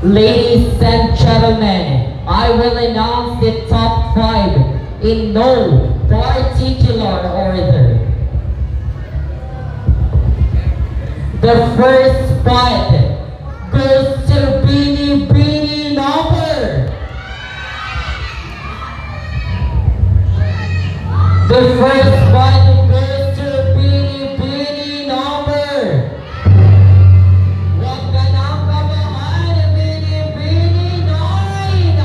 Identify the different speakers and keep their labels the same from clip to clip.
Speaker 1: Ladies and gentlemen, I will announce the top 5 in no particular order. The first spot goes to Bini Bini number. The first spot goes to Bini Bini number. Huwag ka nang kabahan, Bini Bini 9.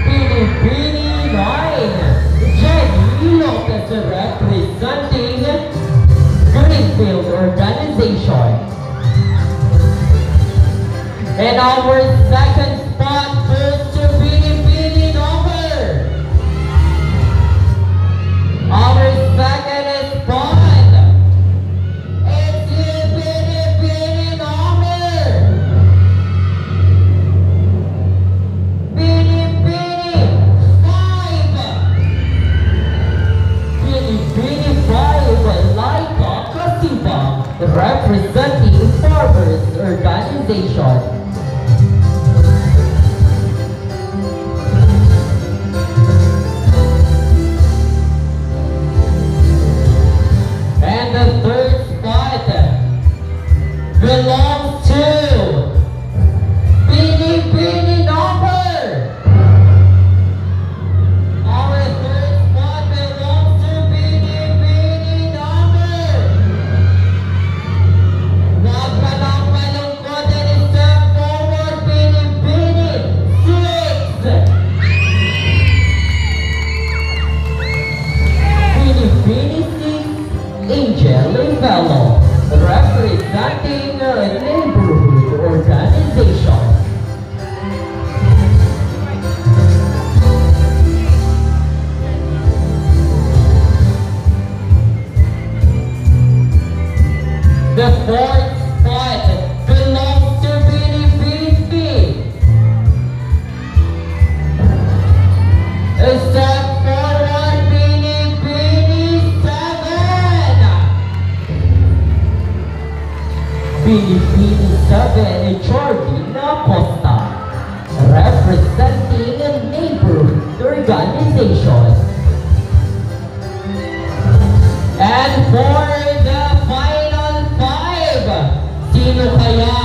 Speaker 1: Bini Bini 9. Jenny Lopez representing Greenfield Organization. And our second spot goes to Bini Bini number. Our second spot is the Bini Bini number. Bini Bini 5. Bini Bini 5 Laika Kasibang representing Farmers Organization. And the third spot belongs to Bini Bini number. Our third spot belongs to Bini Bini number. Huwag ka lang malungkot and step forward, Bini Bini 6. Bini Bini 6, Angel Ivelo, representing a neighborhood organization. The fourth spot belongs to Bini Bini. Step forward, Bini Bini 7. Bini Bini 7, Jordan Acosta, representing a neighborhood organization. And for the final 5, sino kaya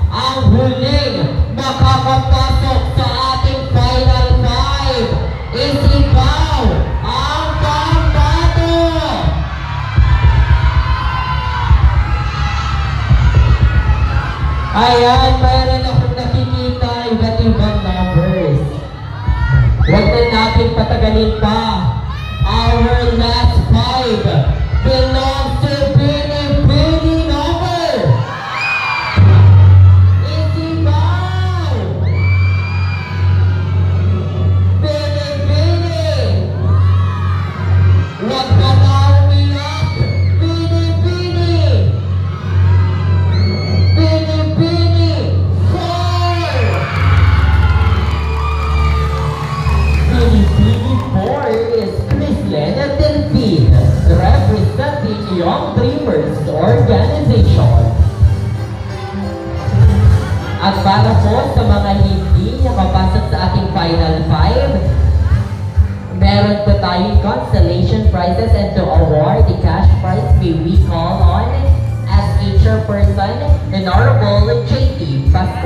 Speaker 1: ang huling makakapasok sa ating final 5? Isigaw ang pambato! Ayan, mayroon akong nakikita iba't ibang numbers. Huwag na natin patagalin pa. Our last 5 belongs to Bini Bini number. Isigaw! Bini Bini! Huwag ka na umiyak! Bini Bini! Bini Bini 4! Bini Bini 4 is Chrislen Delphine, representing Young Dreamers Organization. At para po sa mga hindi nakapasok sa ating final 5, meron po tayong constellation prizes, and to award the cash prize, may we call on as chairperson, Honorable J.T. Pascal.